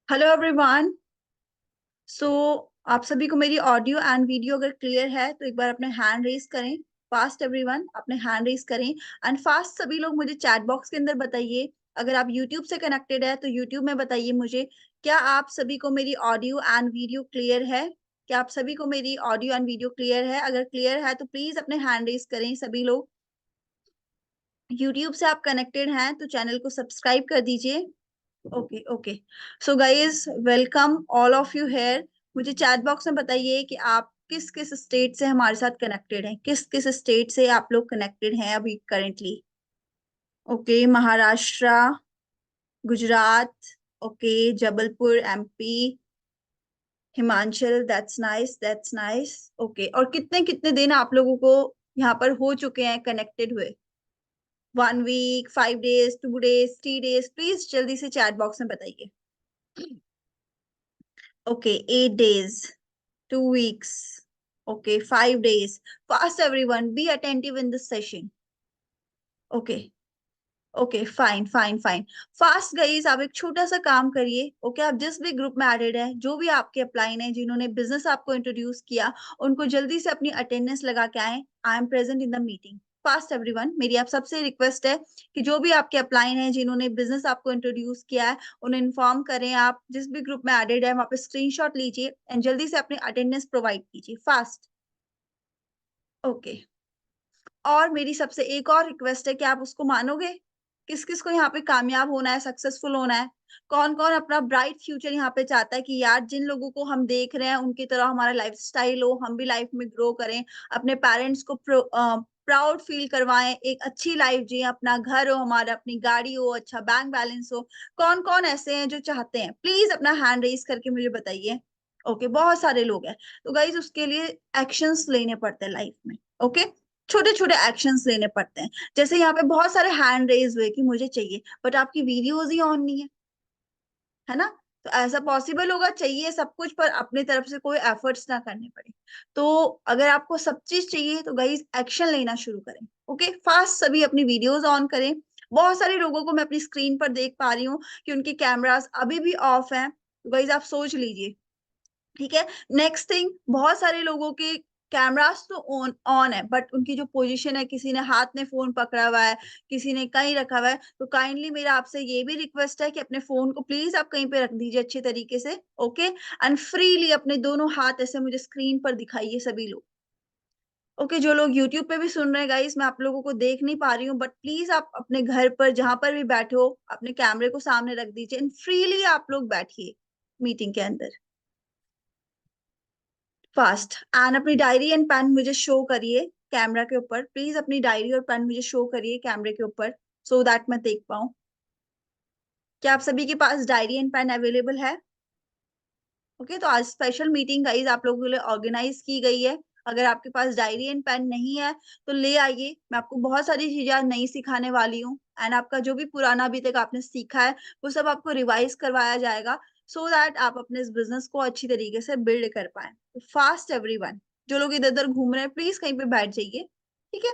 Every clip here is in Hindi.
Hello everyone. सो आप सभी को मेरी ऑडियो एंड वीडियो अगर क्लियर है तो एक बार अपने हैंड रेज करें। फास्ट एवरीवन अपने हैंड रेज करें एंड फास्ट सभी लोग मुझे चैट बॉक्स के अंदर बताइए। अगर आप यूट्यूब से कनेक्टेड है तो यूट्यूब में बताइए मुझे, क्या आप सभी को मेरी ऑडियो एंड वीडियो क्लियर है? क्या आप सभी को मेरी ऑडियो एंड वीडियो क्लियर है? अगर क्लियर है तो प्लीज अपने हैंड रेज करें सभी लोग। यूट्यूब से आप कनेक्टेड हैं तो चैनल को सब्सक्राइब कर दीजिए। Okay okay. So guys welcome all of you here. मुझे चैट बॉक्स में बताइए कि आप किस किस स्टेट से हमारे साथ कनेक्टेड हैं, किस किस स्टेट से आप लोग कनेक्टेड हैं अभी currently. Okay, Maharashtra, Gujarat, okay, Jabalpur MP, Himachal, that's nice that's nice. Okay, और कितने कितने दिन आप लोगों को यहाँ पर हो चुके हैं कनेक्टेड हुए? 1 week, 5 days, 2 days, 3 days? Please जल्दी से चैट बॉक्स में बताइए। Okay, 8 days, 2 weeks, okay, 5 days. Fast everyone, be attentive in this session. Okay, okay fine fine fine. Fast guys, आप एक छोटा सा काम करिए। ओके, आप जिस भी ग्रुप में एडेड है, जो भी आपके अपलाइन है, जिन्होंने बिजनेस आपको इंट्रोड्यूस किया, उनको जल्दी से अपनी अटेंडेंस लगा के आए। I am present in the meeting. Fast everyone, मेरी आप सबसे रिक्वेस्ट है कि जो भी आपके अपलाइन है, जिन्होंने बिजनेस आपको इंट्रोड्यूस किया है, उन्हें इन्फॉर्म करें। आप जिस भी ग्रुप में एडेड है वहां पे स्क्रीनशॉट लीजिए एंड जल्दी से अपनी अटेंडेंस प्रोवाइड कीजिए फास्ट। ओके, और मेरी सबसे एक और रिक्वेस्ट है कि आप उसको मानोगे। किस किस को यहाँ पे कामयाब होना है, सक्सेसफुल होना है? कौन कौन अपना ब्राइट फ्यूचर यहाँ पे चाहता है कि यार जिन लोगों को हम देख रहे हैं उनकी तरह हमारा लाइफ स्टाइल हो, हम भी लाइफ में ग्रो करें, अपने पेरेंट्स को प्राउड फील करवाएं, एक अच्छी लाइफ जिए, अपना घर हो हमारा, अपनी गाड़ी हो, अच्छा बैंक बैलेंस हो। कौन कौन ऐसे हैं जो चाहते हैं? प्लीज अपना हैंड रेज करके मुझे बताइए। ओके, बहुत सारे लोग हैं। तो गाइज उसके लिए एक्शंस लेने पड़ते हैं लाइफ में। ओके, छोटे छोटे एक्शंस लेने पड़ते हैं। जैसे यहाँ पे बहुत सारे हैंड रेज हुए कि मुझे चाहिए, बट आपकी वीडियोज ही ऑन नहीं है ना? तो ऐसा पॉसिबल होगा? चाहिए सब कुछ पर अपनी तरफ से कोई एफर्ट्स ना करने पड़े। तो अगर आपको सब चीज चाहिए तो गाइज एक्शन लेना शुरू करें। ओके, फास्ट सभी अपनी वीडियोज ऑन करें। बहुत सारे लोगों को मैं अपनी स्क्रीन पर देख पा रही हूँ कि उनके कैमरास अभी भी ऑफ हैं। तो गाइज आप सोच लीजिए। ठीक है, नेक्स्ट थिंग, बहुत सारे लोगों के कैमरास तो ऑन ऑन है बट उनकी जो पोजीशन है, किसी ने हाथ में फोन पकड़ा हुआ है, किसी ने कहीं रखा हुआ है। तो काइंडली मेरा आपसे ये भी रिक्वेस्ट है कि अपने फोन को प्लीज आप कहीं पे रख दीजिए अच्छे तरीके से। ओके, एंड फ्रीली अपने दोनों हाथ ऐसे मुझे स्क्रीन पर दिखाइए सभी लोग। ओके, जो लोग यूट्यूब पे भी सुन रहे हैं गाइस, मैं आप लोगों को देख नहीं पा रही हूँ बट प्लीज आप अपने घर पर जहां पर भी बैठे हो अपने कैमरे को सामने रख दीजिए एंड फ्रीली आप लोग बैठिए मीटिंग के अंदर फास्ट। एंड अपनी डायरी एंड पेन मुझे शो करिए कैमरा के ऊपर। प्लीज अपनी डायरी और पेन मुझे शो करिए कैमरे के ऊपर सो दैट मैं देख पाऊं। क्या आप सभी के पास डायरी एंड पेन अवेलेबल है? ओके, तो आज स्पेशल मीटिंग गाइज आप लोगों के लिए ऑर्गेनाइज की गई है। अगर आपके पास डायरी एंड पेन नहीं है तो ले आइए। मैं आपको बहुत सारी चीजें आज नई सिखाने वाली हूँ एंड आपका जो भी पुराना अभी तक आपने सीखा है वो सब आपको रिवाइज करवाया जाएगा सो दैट आप अपने इस बिजनेस को अच्छी तरीके से बिल्ड कर पाए। तो फास्ट एवरीवन, जो लोग इधर उधर घूम रहे हैं प्लीज कहीं पे बैठ जाइए। ठीक है,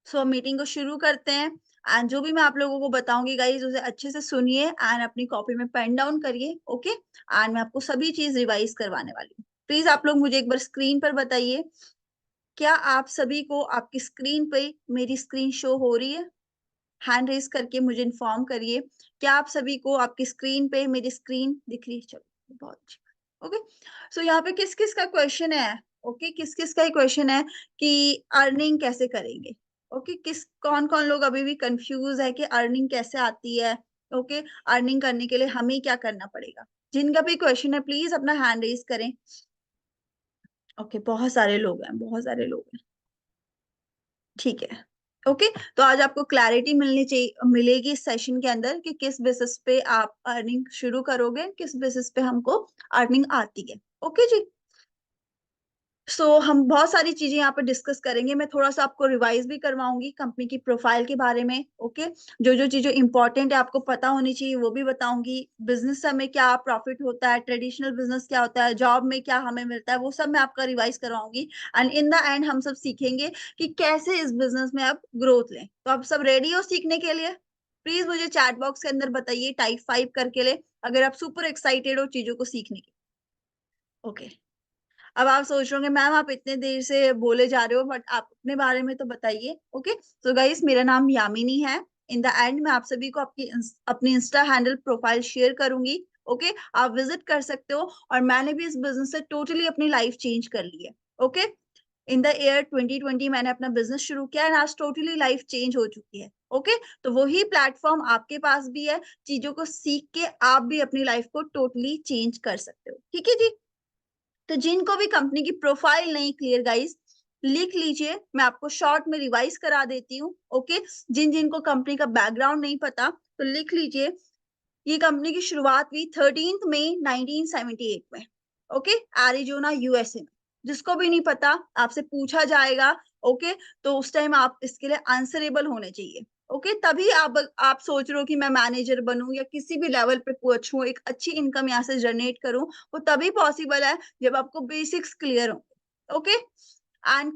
सो मीटिंग को शुरू करते हैं। एंड जो भी मैं आप लोगों को बताऊंगी गाइज उसे अच्छे से सुनिए एंड अपनी कॉपी में पेन डाउन करिए। ओके, एंड मैं आपको सभी चीज रिवाइज करवाने वाली हूँ। प्लीज आप लोग मुझे एक बार स्क्रीन पर बताइए, क्या आप सभी को आपकी स्क्रीन पे मेरी स्क्रीन शो हो रही है? हैंड रेज करके मुझे इन्फॉर्म करिए। क्या आप सभी को आपकी स्क्रीन पे मेरी स्क्रीन दिख रही है? चलो, बहुत अच्छी। ओके, सो यहाँ पे किस किस का क्वेश्चन है? ओके, किस किस का ही क्वेश्चन है कि अर्निंग कैसे करेंगे? ओके, किस कौन कौन लोग अभी भी कंफ्यूज है कि अर्निंग कैसे आती है? ओके, अर्निंग करने के लिए हमें क्या करना पड़ेगा? जिनका भी क्वेश्चन है प्लीज अपना हैंड रेज करें। ओके, बहुत सारे लोग हैं, बहुत सारे लोग हैं। ठीक है, ओके। तो आज आपको क्लैरिटी मिलनी चाहिए, मिलेगी इस सेशन के अंदर कि किस बेसिस पे आप अर्निंग शुरू करोगे, किस बेसिस पे हमको अर्निंग आती है। ओके जी। हम बहुत सारी चीजें यहाँ पर डिस्कस करेंगे। मैं थोड़ा सा आपको रिवाइज भी करवाऊंगी कंपनी की प्रोफाइल के बारे में। ओके, जो जो चीजें इंपॉर्टेंट है आपको पता होनी चाहिए वो भी बताऊंगी। बिजनेस में क्या प्रॉफिट होता है, ट्रेडिशनल बिजनेस क्या होता है, जॉब में क्या हमें मिलता है, वो सब मैं आपका रिवाइज करवाऊंगी। एंड इन द एंड हम सब सीखेंगे कि कैसे इस बिजनेस में आप ग्रोथ लें। तो आप सब रेडी हो सीखने के लिए? प्लीज मुझे चैट बॉक्स के अंदर बताइए टाइप 5 करके ले, अगर आप सुपर एक्साइटेड हो चीजों को सीखने के। ओके, अब आप सोच रहे होंगे मैम आप इतने देर से बोले जा रहे हो, बट आप अपने बारे में तो बताइए। ओके, तो गाइस मेरा नाम यामिनी है। इन द एंड मैं आप सभी को अपनी इंस्टा हैंडल प्रोफाइल शेयर करूंगी। ओके, आप विजिट कर सकते हो। और मैंने भी इस बिजनेस से टोटली अपनी लाइफ चेंज कर ली है। ओके, इन द ईयर 2020 मैंने अपना बिजनेस शुरू किया एंड आज टोटली लाइफ चेंज हो चुकी है। ओके, तो वही प्लेटफॉर्म आपके पास भी है, चीजों को सीख के आप भी अपनी लाइफ को टोटली चेंज कर सकते हो। ठीक है जी, तो जिनको भी कंपनी की प्रोफाइल नहीं क्लियर गाइस, लिख लीजिए, मैं आपको शॉर्ट में रिवाइज करा देती हूँ। ओके, जिन जिनको कंपनी का बैकग्राउंड नहीं पता तो लिख लीजिए। ये कंपनी की शुरुआत हुई 13 मई 1978 में। ओके, एरिजोना यूएसए में। जिसको भी नहीं पता आपसे पूछा जाएगा। ओके, तो उस टाइम आप इसके लिए आंसरेबल होने चाहिए। ओके, तभी आप सोच रहे हो कि मैं मैनेजर बनूं या किसी भी लेवल पे पहुंचूं, एक अच्छी इनकम यहाँ से जनरेट करूं, वो तभी पॉसिबल है जब आपको बेसिक्स क्लियर हो। ओके, एंड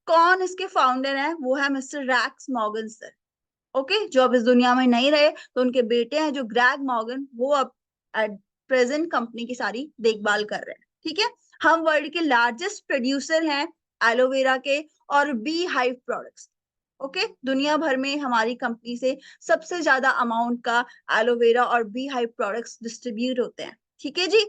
कौन इसके फाउंडर है, वो है mister Rex Morgan sir. Okay, जो अब इस दुनिया में नहीं रहे, तो उनके बेटे हैं जो ग्रैग मॉर्गन, वो अब एट प्रेजेंट कंपनी की सारी देखभाल कर रहे हैं। ठीक है, हम वर्ल्ड के लार्जेस्ट प्रोड्यूसर हैं एलोवेरा के और बी हाइव प्रोडक्ट्स। ओके, दुनिया भर में हमारी कंपनी से सबसे ज्यादा अमाउंट का एलोवेरा और बी हाइव प्रोडक्ट्स डिस्ट्रीब्यूट होते हैं। ठीक है जी,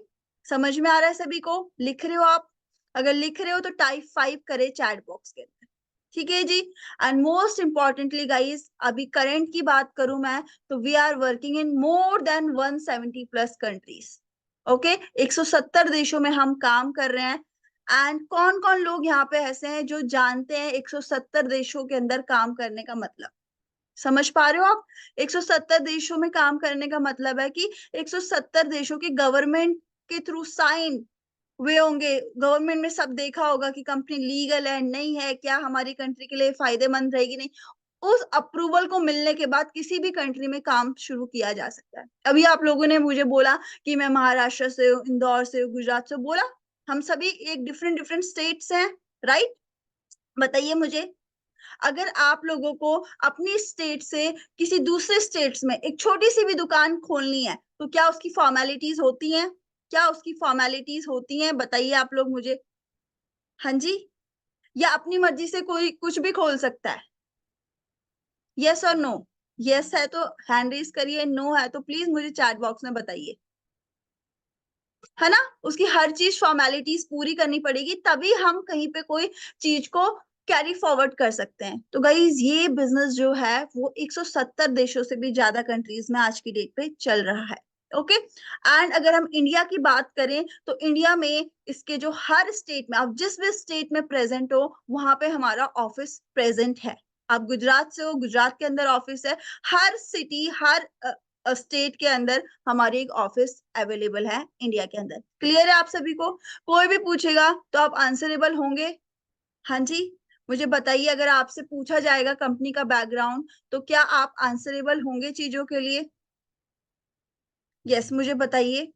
समझ में आ रहा है सभी को? लिख रहे हो आप? अगर लिख रहे हो तो टाइप 5 करे चैट बॉक्स के अंदर। ठीक है जी, एंड मोस्ट इंपॉर्टेंटली गाइस, अभी करंट की बात करूं मैं, तो we are working in more than 170 plus countries. Okay, 170 देशों में हम काम कर रहे हैं। एंड कौन कौन लोग यहाँ पे ऐसे हैं जो जानते हैं 170 देशों के अंदर काम करने का मतलब? समझ पा रहे हो आप? 170 देशों में काम करने का मतलब है कि 170 देशों के गवर्नमेंट के थ्रू साइन हुए होंगे। गवर्नमेंट में सब देखा होगा कि कंपनी लीगल है नहीं है, क्या हमारी कंट्री के लिए फायदेमंद रहेगी नहीं। उस अप्रूवल को मिलने के बाद किसी भी कंट्री में काम शुरू किया जा सकता है। अभी आप लोगों ने मुझे बोला कि मैं महाराष्ट्र से हूँ, इंदौर से हूँ, गुजरात से बोला, हम सभी एक डिफरेंट डिफरेंट स्टेट्स हैं, राइट? बताइए मुझे, अगर आप लोगों को अपनी स्टेट से किसी दूसरे स्टेट्स में एक छोटी सी भी दुकान खोलनी है, तो क्या उसकी फॉर्मेलिटीज होती हैं? क्या उसकी फॉर्मेलिटीज होती हैं? बताइए आप लोग मुझे। हाँ जी, या अपनी मर्जी से कोई कुछ भी खोल सकता है? यस और नो? यस है तो हैंड रेज करिए, नो है तो प्लीज मुझे चैट बॉक्स में बताइए। है ना, उसकी हर चीज फॉर्मेलिटीज पूरी करनी पड़ेगी, तभी हम कहीं पे कोई चीज को कैरी फॉरवर्ड कर सकते हैं। तो गाइज ये बिजनेस जो है वो 170 देशों से भी ज्यादा कंट्रीज में आज की डेट पे चल रहा है। ओके, एंड अगर हम इंडिया की बात करें तो इंडिया में इसके जो हर स्टेट में, आप जिस भी स्टेट में प्रेजेंट हो वहां पे हमारा ऑफिस प्रेजेंट है। आप गुजरात से हो, गुजरात के अंदर ऑफिस है। हर सिटी, हर स्टेट के अंदर हमारी एक ऑफिस अवेलेबल है इंडिया के अंदर। क्लियर है आप सभी को? कोई भी पूछेगा तो आप आंसरेबल होंगे? हाँ जी, मुझे बताइए, अगर आपसे पूछा जाएगा कंपनी का बैकग्राउंड तो क्या आप आंसरेबल होंगे चीजों के लिए? यस, मुझे बताइए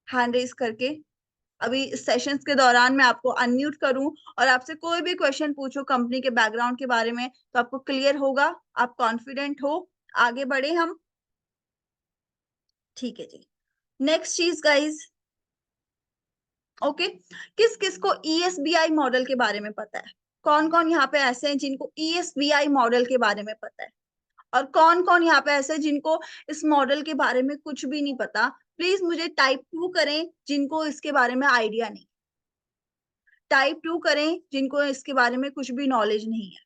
हैंड रेज करके। अभी सेशंस के दौरान मैं आपको अनम्यूट करूं और आपसे कोई भी क्वेश्चन पूछो कंपनी के बैकग्राउंड के बारे में तो आपको क्लियर होगा, आप कॉन्फिडेंट हो। आगे बढ़े हम। ठीक है जी, नेक्स्ट चीज गाइज। ओके, किस किस को ईएसबीआई मॉडल के बारे में पता है? कौन कौन यहाँ पे ऐसे हैं जिनको ईएसबीआई मॉडल के बारे में पता है? और कौन कौन यहाँ पे ऐसे हैं जिनको इस मॉडल के बारे में कुछ भी नहीं पता? प्लीज मुझे टाइप 2 करें जिनको इसके बारे में आइडिया नहीं। टाइप 2 करें जिनको इसके बारे में कुछ भी नॉलेज नहीं है।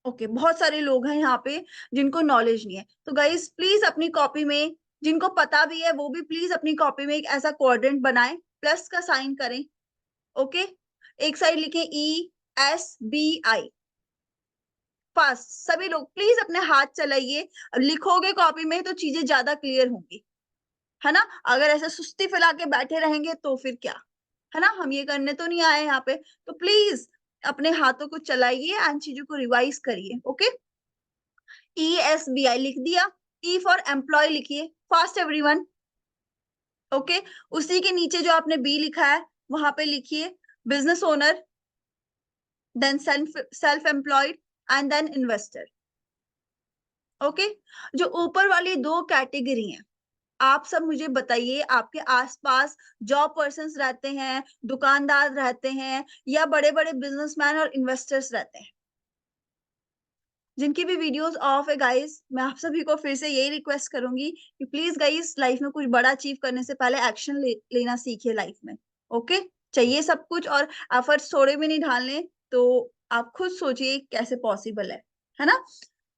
ओके, बहुत सारे लोग हैं यहाँ पे जिनको नॉलेज नहीं है। तो गाइस प्लीज अपनी कॉपी में, जिनको पता भी है वो भी प्लीज अपनी कॉपी में एक ऐसा क्वाड्रेंट बनाएं, प्लस का साइन करें। ओके, एक साइड लिखें ESBI। फास्ट सभी लोग प्लीज अपने हाथ चलाइए। लिखोगे कॉपी में तो चीजें ज्यादा क्लियर होंगी, है ना? अगर ऐसे सुस्ती फैला के बैठे रहेंगे तो फिर क्या, है ना? हम ये करने तो नहीं आए यहाँ पे। तो प्लीज अपने हाथों को चलाइए एंड चीजों को रिवाइज करिए। ओके, ESBI लिख दिया। E फॉर एम्प्लॉय लिखिए, फास्ट एवरीवन। ओके, उसी के नीचे जो आपने बी लिखा है वहां पे लिखिए business owner, then self employed and then investor. Okay. जो ऊपर वाली दो कैटेगरी हैं, आप सब मुझे बताइए, आपके आसपास जॉब पर्सन्स रहते हैं, दुकानदार रहते हैं, या बड़े बड़े बिजनेसमैन और इन्वेस्टर्स रहते हैं, जिनकी भी वीडियोस ऑफ है गाइस। मैं आप सभी को फिर से यही रिक्वेस्ट करूंगी कि प्लीज गाइस, लाइफ में कुछ बड़ा अचीव करने से पहले एक्शन लेना सीखिए लाइफ में। ओके। चाहिए सब कुछ और एफर्ट्स थोड़े भी नहीं डालने, तो आप खुद सोचिए कैसे पॉसिबल है ना।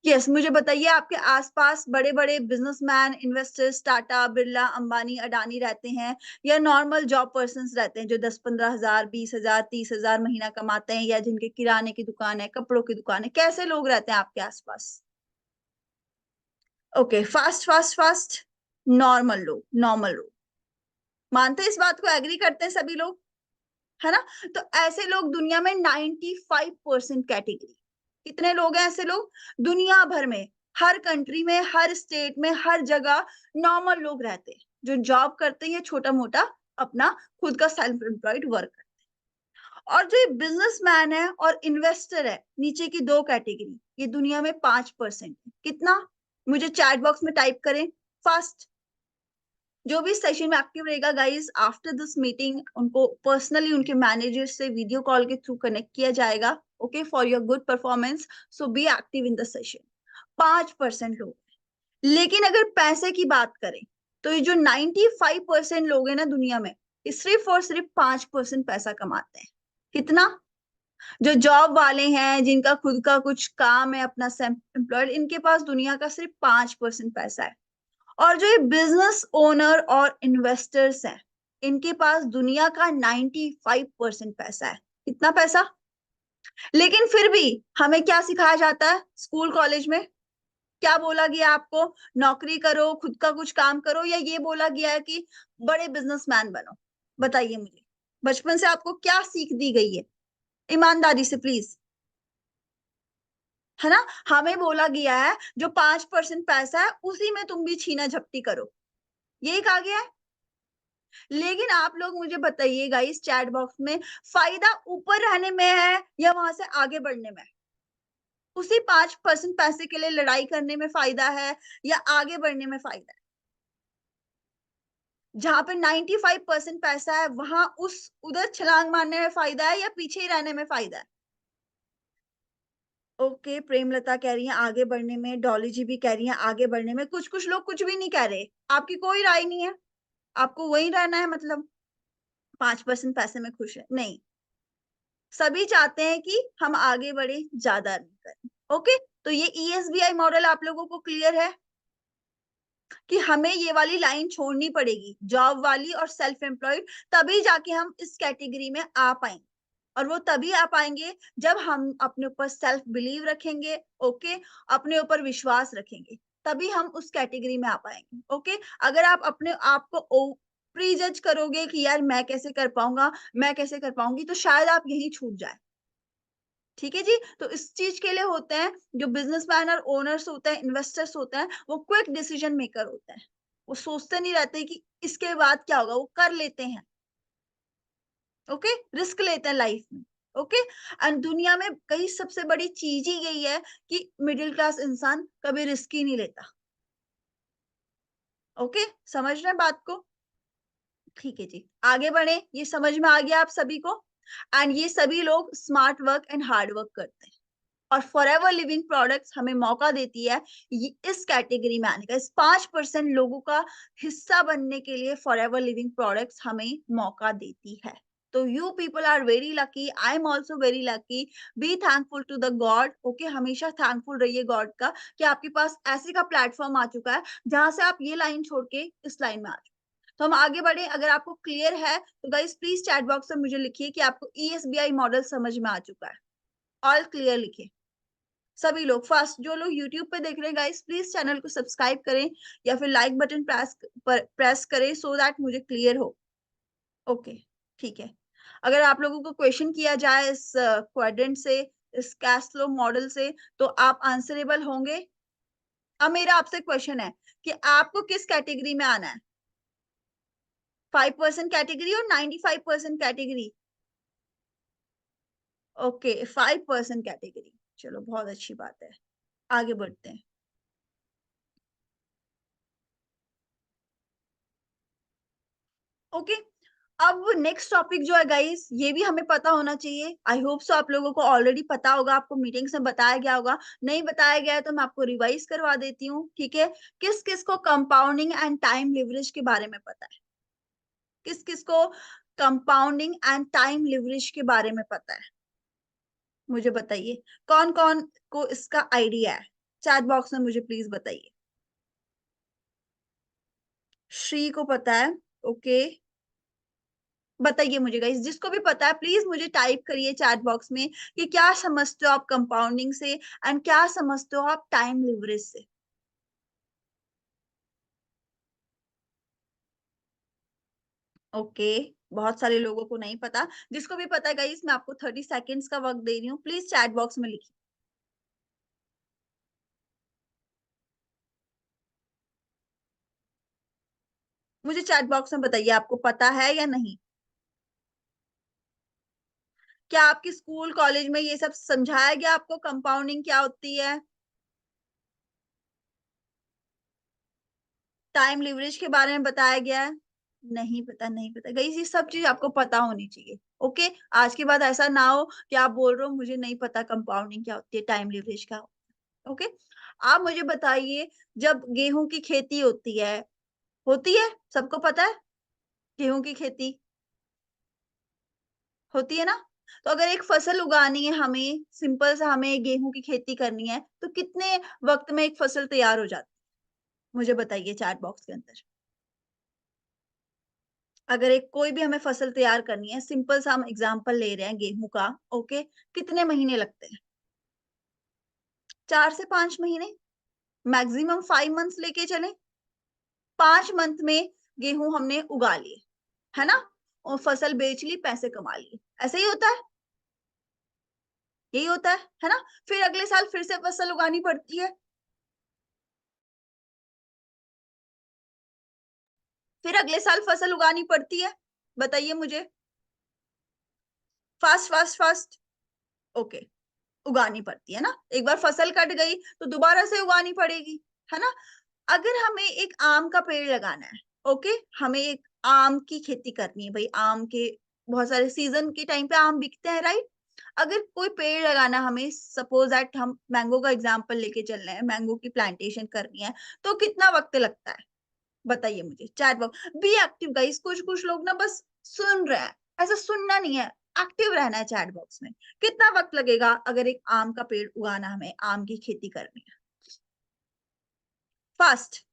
यस, मुझे बताइए, आपके आसपास बड़े-बड़े बिज़नेसमैन, इन्वेस्टर्स, टाटा, बिरला, अंबानी, अडानी रहते हैं, या नॉर्मल जॉब पर्सन्स रहते हैं जो 10-15 हज़ार, 20 हज़ार, 30 हज़ार महीना कमाते हैं, या जिनके किराने की दुकान है, कपड़ों की दुकान है? कैसे लोग रहते हैं आपके आसपास? Okay, fast, fast, fast, normal लोग। मानते हैं इस बात को, एग्री करते हैं सभी लोग? है ना? तो ऐसे लोग दुनिया में 95% कैटेगरी। कितने लोग हैं ऐसे लोग? दुनिया भर में, हर कंट्री में, हर स्टेट में, हर जगह नॉर्मल लोग रहते हैं, जो जॉब करते हैं या छोटा-मोटा अपना खुद का सेल्फ एम्प्लॉयड वर्क। और जो ये बिज़नेसमैन है और इन्वेस्टर है, नीचे की 2 कैटेगरी, ये दुनिया में 5% है। कितना? मुझे चैट बॉक्स में टाइप करें, फास्ट। जो भी सेशन में एक्टिव रहेगा गाइस, आफ्टर दिस मीटिंग उनको पर्सनली उनके मैनेजर से वीडियो कॉल के थ्रू कनेक्ट किया जाएगा। Okay, for your good performance, so B active in the session. 5% लोग। लेकिन अगर पैसे की बात करें, तो ये जो 95% लोग हैं ना दुनिया में, ये सिर्फ और सिर्फ 5% पैसा कमाते हैं। कितना? जो जॉब वाले हैं, जिनका खुद का कुछ काम है, अपना सेल्फ एम्प्लॉयड, इनके पास दुनिया का सिर्फ 5% पैसा है। और जो ये बिजनेस ओनर और इन्वेस्टर्स हैं, इनके पास दुनिया का 95% पैसा है। कितना पैसा? लेकिन फिर भी हमें क्या सिखाया जाता है स्कूल कॉलेज में? क्या बोला गया आपको? नौकरी करो, खुद का कुछ काम करो, या ये बोला गया है कि बड़े बिजनेसमैन बनो? बताइए मुझे। बचपन से आपको क्या सीख दी गई है? ईमानदारी से प्लीज। है ना? हमें बोला गया है जो 5% पैसा है, उसी में तुम भी छीना झपटी करो। यही कहा गया है। लेकिन आप लोग मुझे बताइए गाइस, चैट बॉक्स में, फायदा ऊपर रहने में है या वहां से आगे बढ़ने में? उसी 5% पैसे के लिए लड़ाई करने में फायदा है या आगे बढ़ने में फायदा है? जहां पे 95% पैसा है, वहां उस उधर छलांग मारने में फायदा है या पीछे ही रहने में फायदा है? ओके, प्रेमलता कह रही है आगे बढ़ने में, डॉली जी भी कह रही है आगे बढ़ने में, कुछ कुछ लोग कुछ भी नहीं कह रहे। आपकी कोई राय नहीं है? आपको वही रहना है मतलब? 5% पैसे में खुश है? नहीं, सभी चाहते हैं कि हम आगे बढ़े, ज्यादा अर्निंग करें। ओके, तो ये ईएसबीआई मॉडल आप लोगों को क्लियर है कि हमें ये वाली लाइन छोड़नी पड़ेगी, जॉब वाली और सेल्फ एम्प्लॉयड, तभी जाके हम इस कैटेगरी में आ पाएंगे। और वो तभी आ पाएंगे जब हम अपने ऊपर सेल्फ बिलीव रखेंगे। ओके, अपने ऊपर विश्वास रखेंगे, तभी हम उस कैटेगरी में आ पाएंगे। ओके, अगर आप अपने आप को प्री जज करोगे कि यार मैं कैसे कर पाऊंगा, मैं कैसे कर पाऊंगी, तो शायद आप यही छूट जाए। ठीक है जी। तो इस चीज के लिए होते हैं जो बिजनेसमैन और ओनर्स होते हैं, इन्वेस्टर्स होते हैं, वो क्विक डिसीजन मेकर होते हैं। वो सोचते नहीं रहते कि इसके बाद क्या होगा, वो कर लेते हैं। ओके, रिस्क लेते हैं लाइफ में। ओके, एंड दुनिया में कई सबसे बड़ी चीज ही यही है कि मिडिल क्लास इंसान कभी रिस्क ही नहीं लेता। ओके, समझ रहे हैं बात को? ठीक है जी, आगे बढ़े। ये समझ में आ गया आप सभी को? एंड ये सभी लोग smart work and hard work करते हैं, और फॉरएवर लिविंग प्रोडक्ट्स हमें मौका देती है ये इस कैटेगरी में आने का। इस 5% लोगों का हिस्सा बनने के लिए फॉरएवर लिविंग प्रोडक्ट्स हमें मौका देती है। तो you people are very lucky, I am also very lucky. Be thankful to the God. Okay, हमेशा थैंकफुल रहिए गॉड का कि आपके पास ऐसे का प्लेटफॉर्म आ चुका है जहां से आप ये लाइन छोड़ के इस लाइन में आ चुके हैं। तो हम आगे बढ़े। अगर आपको क्लियर है तो गाइस प्लीज चैट बॉक्स में मुझे लिखिए कि आपको ईएसबीआई मॉडल समझ में आ चुका है। ऑल क्लियर लिखिए सभी लोग। फर्स्ट जो लोग यूट्यूब पे देख रहे हैं गाइस, प्लीज चैनल को सब्सक्राइब करें या फिर लाइक बटन प्रेस करें, सो दैट मुझे क्लियर हो। ओके, ठीक है। अगर आप लोगों को क्वेश्चन किया जाए इस क्वाड्रेंट से, इस कैश फ्लो मॉडल से, तो आप आंसरेबल होंगे? अब मेरा आपसे क्वेश्चन है कि आपको किस कैटेगरी में आना है? 5% कैटेगरी और 95% कैटेगरी? Okay, 5% category. चलो, बहुत अच्छी बात है। आगे बढ़ते हैं। ओके। अब नेक्स्ट टॉपिक जो है गाइस, ये भी हमें पता होना चाहिए। आई होप सो आप लोगों को ऑलरेडी पता होगा, आपको मीटिंग्स में बताया गया होगा। नहीं बताया गया है तो मैं आपको रिवाइज करवा देती हूँ, ठीक है। किस किस को कंपाउंडिंग एंड टाइम लिवरेज के बारे में पता है? किस किस को कंपाउंडिंग एंड टाइम लिवरेज के बारे में पता है? मुझे बताइए। कौन कौन को इसका आइडिया है? चैट बॉक्स में मुझे प्लीज बताइए। श्री को पता है। ओके, बताइए मुझे गाइस, जिसको भी पता है प्लीज मुझे टाइप करिए चैट बॉक्स में कि क्या समझते हो आप कंपाउंडिंग से एंड क्या समझते हो आप टाइम लिवरेज से। ओके, बहुत सारे लोगों को नहीं पता। जिसको भी पता है गाइस, मैं आपको 30 सेकेंड्स का वक्त दे रही हूँ, प्लीज चैट बॉक्स में लिखिए। मुझे चैट बॉक्स में बताइए आपको पता है या नहीं। क्या आपके स्कूल कॉलेज में ये सब समझाया गया आपको, कंपाउंडिंग क्या होती है, टाइम लिवरेज के बारे में बताया गया है? नहीं पता, नहीं पता गाइस, ये सब चीज आपको पता होनी चाहिए। ओके, आज के बाद ऐसा ना हो कि आप बोल रहे हो मुझे नहीं पता कंपाउंडिंग क्या होती है, टाइम लिवरेज क्या होता है। ओके, आप मुझे बताइए, जब गेहूं की खेती होती है, सबको पता है गेहूं की खेती होती है ना। तो अगर एक फसल उगानी है हमें, सिंपल सा हमें गेहूं की खेती करनी है, तो कितने वक्त में एक फसल तैयार हो जाती है? मुझे बताइए चैट बॉक्स के अंदर। अगर एक कोई भी हमें फसल तैयार करनी है, सिंपल सा हम एग्जांपल ले रहे हैं गेहूं का, ओके, कितने महीने लगते हैं? 4 से 5 महीने, मैक्सिमम 5 मंथ्स लेके चले। 5 मंथ में गेहूं हमने उगा लिए, है ना, और फसल बेच ली, पैसे कमा लिए। ऐसे ही होता है, यही होता है ना। फिर अगले साल फिर से फसल उगानी पड़ती है, फिर अगले साल फसल उगानी पड़ती है। बताइए मुझे, फास्ट फास्ट फास्ट। ओके, उगानी पड़ती है ना। एक बार फसल कट गई तो दोबारा से उगानी पड़ेगी, है ना। अगर हमें एक आम का पेड़ लगाना है, ओके, हमें एक आम की खेती करनी है भाई, आम के बहुत सारे सीजन के टाइम पे आम बिकते हैं, राइट। अगर कोई पेड़ लगाना, हमें सपोज दैट हम मैंगो का एग्जांपल लेके चल रहे हैं, मैंगो की प्लांटेशन करनी है, तो कितना वक्त लगता है? बताइए मुझे chat box. Be active guys, कुछ कुछ लोग ना बस सुन रहे हैं, ऐसा सुनना नहीं है, एक्टिव रहना है चैट बॉक्स में। कितना वक्त लगेगा अगर एक आम का पेड़ उगाना, हमें आम की खेती करनी है? फास्ट।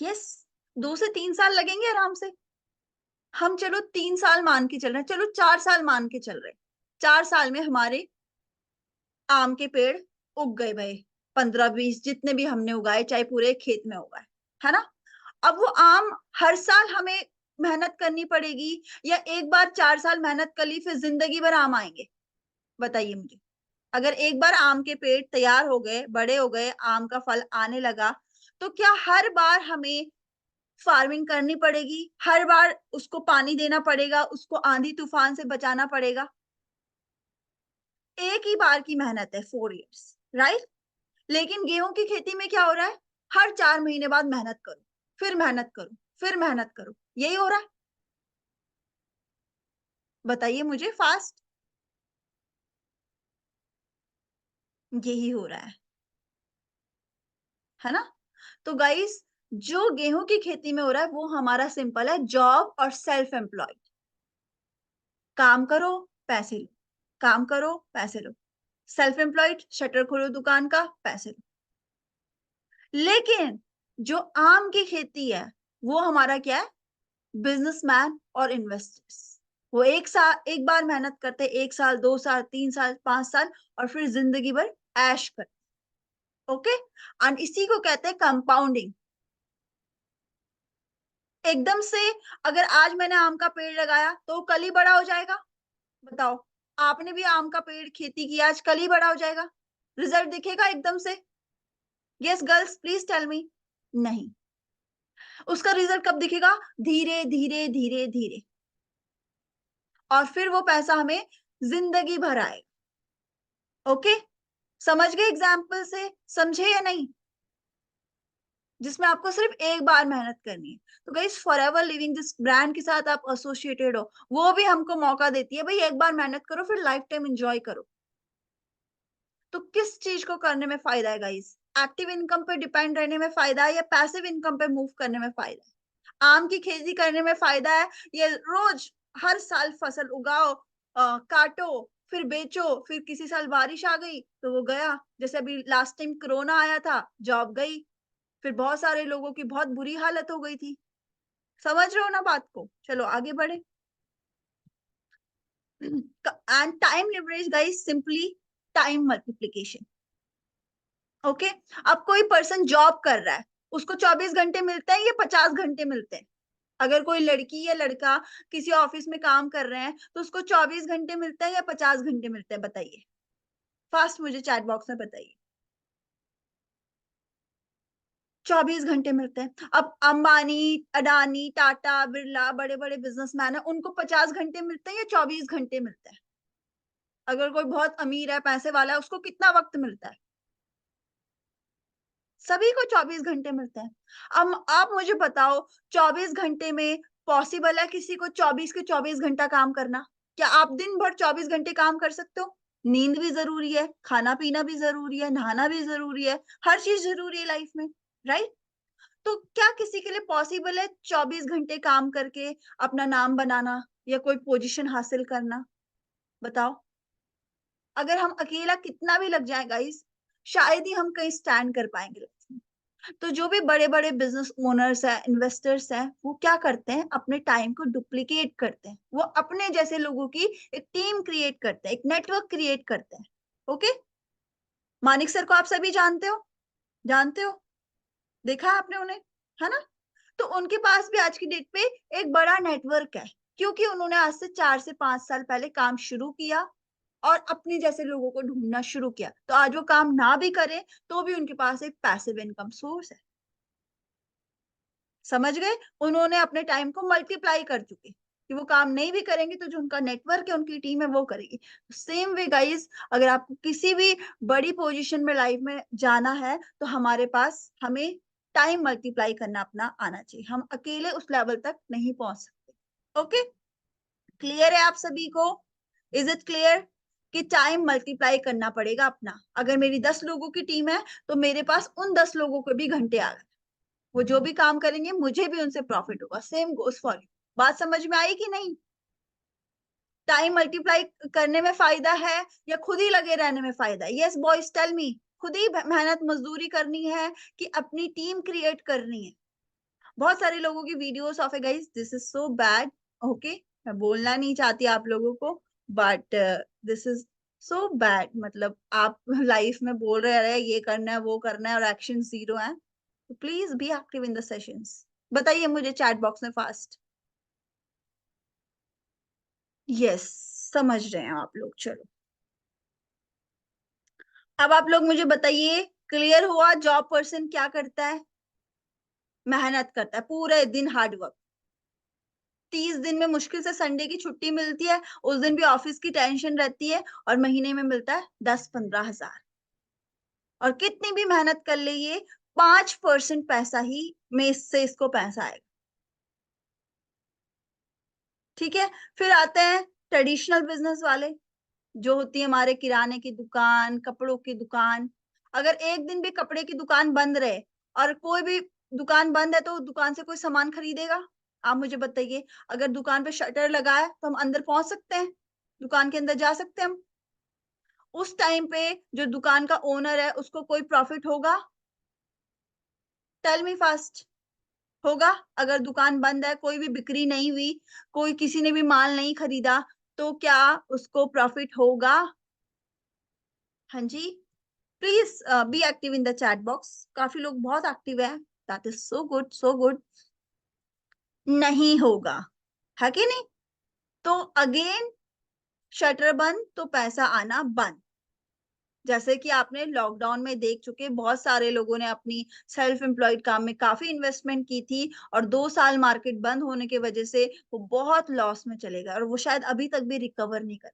यस, 2 से 3 साल लगेंगे आराम से। हम चलो 3 साल मान के चल रहे हैं, चलो 4 साल मान के चल रहे हैं। 4 साल में हमारे आम के पेड़ उग गए भाई, 15-20 जितने भी हमने उगाए, चाहे पूरे खेत में उगाए, है ना। अब वो आम हर साल हमें मेहनत करनी पड़ेगी, या एक बार 4 साल मेहनत कर ली फिर जिंदगी भर आम आएंगे? बताइए मुझे। अगर एक बार आम के पेड़ तैयार हो गए, बड़े हो गए, आम का फल आने लगा, तो क्या हर बार हमें फार्मिंग करनी पड़ेगी, हर बार उसको पानी देना पड़ेगा, उसको आंधी तूफान से बचाना पड़ेगा? एक ही बार की मेहनत है, 4 इयर्स, राइट। लेकिन गेहूं की खेती में क्या हो रहा है? हर 4 महीने बाद मेहनत करो, फिर मेहनत करो, फिर मेहनत करो, यही हो रहा है। बताइए मुझे फास्ट। यही हो रहा है ना। तो गाइस, जो गेहूं की खेती में हो रहा है वो हमारा सिंपल है, जॉब और सेल्फ एम्प्लॉयड। काम करो, पैसे लो, काम करो, पैसे लो। सेल्फ एम्प्लॉयड, शटर खोलो दुकान का, पैसे लो। लेकिन जो आम की खेती है, वो हमारा क्या है? बिजनेसमैन और इन्वेस्टर्स। वो एक साल, एक बार मेहनत करते, 1 साल, 2 साल, 3 साल, 5 साल, और फिर जिंदगी भर ऐश करते। ओके, एंड इसी को कहते हैं कंपाउंडिंग। एकदम से अगर आज मैंने आम का पेड़ लगाया तो कल ही बड़ा हो जाएगा? बताओ, आपने भी आम का पेड़ खेती किया, आज कल ही बड़ा हो जाएगा? रिजल्ट दिखेगा एकदम से? Yes girls, please tell me. नहीं, उसका रिजल्ट कब दिखेगा? धीरे धीरे धीरे धीरे, और फिर वो पैसा हमें जिंदगी भर आएगा। ओके, समझ गए एग्जाम्पल से? समझे या नहीं? जिसमें आपको सिर्फ एक बार मेहनत करनी है। तो गाइस फॉरएवर लिविंग जिस ब्रांड के साथ आप एसोसिएटेड हो, वो भी हमको मौका देती है, भाई एक बार मेहनत करो फिर लाइफ टाइम एंजॉय करो। तो किस चीज को करने में फायदा है गाइस? एक्टिव इनकम पे डिपेंड रहने में फायदा है या पैसिव इनकम पे मूव करने में फायदा है? आम की खेती करने में फायदा है या रोज हर साल फसल उगाओ, काटो, फिर बेचो, फिर किसी साल बारिश आ गई तो वो गया। जैसे अभी लास्ट टाइम कोरोना आया था, जॉब गई, फिर बहुत सारे लोगों की बहुत बुरी हालत हो गई थी। समझ रहे हो ना बात को? चलो आगे बढ़े। And time leverage guys simply time multiplication. Okay, अब कोई पर्सन जॉब कर रहा है, उसको 24 घंटे मिलते हैं या 50 घंटे मिलते हैं? अगर कोई लड़की या लड़का किसी ऑफिस में काम कर रहे हैं तो उसको 24 घंटे मिलते हैं या 50 घंटे मिलते हैं? बताइए फास्ट, मुझे चैट बॉक्स में बताइए। 24 घंटे मिलते हैं। अब अंबानी, अडानी, टाटा, बिरला, बड़े बड़े बिजनेसमैन है, उनको 50 घंटे मिलते हैं या 24 घंटे मिलते हैं? अगर कोई बहुत अमीर है, पैसे वाला है, उसको कितना वक्त मिलता है? सभी को 24 घंटे मिलते हैं। अब आप मुझे बताओ, 24 घंटे में पॉसिबल है किसी को 24 के 24 घंटा काम करना? क्या आप दिन भर 24 घंटे काम कर सकते हो? नींद भी जरूरी है, खाना पीना भी जरूरी है, नहाना भी जरूरी है, हर चीज जरूरी है लाइफ में, राइट? तो क्या किसी के लिए पॉसिबल है 24 घंटे काम करके अपना नाम बनाना या कोई पोजीशन हासिल करना? बताओ। अगर हम अकेला कितना भी लग जाए गाइस, शायद ही हम कहीं स्टैंड कर पाएंगे लाइफ में। तो जो भी बड़े-बड़े बिज़नेस ओनर्स हैं, इन्वेस्टर्स हैं, वो क्या करते हैं? अपने टाइम को डुप्लीकेट करते हैं। वो अपने जैसे लोगों की एक टीम क्रिएट करते हैं, एक नेटवर्क क्रिएट करते हैं। ओके? मानिक सर को आप सभी जानते हो? जानते हो? देखा है आपने उन्हें, है ना? तो उनके पास भी आज की डेट पे एक बड़ा नेटवर्क है, क्योंकि उन्होंने आज से 4 से 5 साल पहले काम शुरू किया और अपने जैसे लोगों को ढूँढना शुरू किया। तो आज वो काम ना भी करें, तो भी उनके पास एक पैसिव इनकम सोर्स है। समझ गए? उन्होंने अपने टाइम को मल्टीप्लाई कर चुके कि वो काम नहीं भी करेंगे तो जो उनका नेटवर्क है, उनकी टीम है वो करेगी। सेम वे गाइस, अगर आपको किसी भी बड़ी पोजीशन में लाइफ में जाना है तो हमारे पास हमें टाइम मल्टीप्लाई करना अपना आना चाहिए। हम अकेले उस लेवल तक नहीं पहुंच सकते। ओके? क्लियर है आप सभी को? इज इट क्लियर कि टाइम मल्टीप्लाई करना पड़ेगा अपना? अगर मेरी 10 लोगों की टीम है तो मेरे पास उन 10 लोगों को भी घंटे आ गए। वो जो भी काम करेंगे मुझे भी उनसे प्रॉफिट होगा। Same goes for you. बात समझ में आई कि नहीं? टाइम मल्टीप्लाई करने में फायदा है या खुद ही लगे रहने में फायदा है? Yes boys tell me. खुद ही मेहनत मजदूरी करनी है कि अपनी टीम क्रिएट करनी है? बहुत सारे लोगों की वीडियोस ऑफ है guys, this is so bad. Okay, मैं बोलना नहीं चाहती आप लोगों को, but this is so bad. मतलब आप लाइफ में बोल रहे हैं ये करना है वो करना है और एक्शन जीरो है। तो please be active in the sessions. बताइए मुझे चैट बॉक्स में फास्ट। यस, समझ रहे हैं आप लोग। चलो अब आप लोग मुझे बताइए, क्लियर हुआ जॉब पर्सन क्या करता है? मेहनत करता है पूरे दिन, हार्ड वर्क। 30 दिन में मुश्किल से संडे की छुट्टी मिलती है, उस दिन भी ऑफिस की टेंशन रहती है और महीने में मिलता है 10-15 हजार। और कितनी भी मेहनत कर ले ये 5% पैसा ही में से इसको पैसा आएगा। ठीक है? फिर आते हैं ट्रेडिशनल बिजनेस वाले, जो होती है हमारे किराने की दुकान, कपड़ों की दुकान। अगर एक दिन भी कपड़े की दुकान बंद रहे और कोई भी दुकान बंद है तो दुकान से कोई सामान खरीदेगा? आप मुझे बताइए। अगर दुकान पे शटर लगा है तो हम अंदर पहुंच सकते हैं? दुकान के अंदर जा सकते हैं हम? उस टाइम पे जो दुकान का ओनर है उसको कोई प्रॉफिट होगा? Tell me fast. होगा? अगर दुकान बंद है, कोई भी बिक्री नहीं हुई, कोई किसी ने भी माल नहीं खरीदा, तो क्या उसको प्रॉफिट होगा? हाँ जी। Please be active in the chat box. काफी लोग बहुत एक्टिव है। That is so good, so good. नहीं होगा, है कि नहीं? तो अगेन, शटर बंद तो पैसा आना बंद। जैसे कि आपने लॉकडाउन में देख चुके, बहुत सारे लोगों ने अपनी सेल्फ एम्प्लॉयड काम में काफी इन्वेस्टमेंट की थी और 2 साल मार्केट बंद होने की वजह से वो बहुत लॉस में चले गए और वो शायद अभी तक भी रिकवर नहीं कर।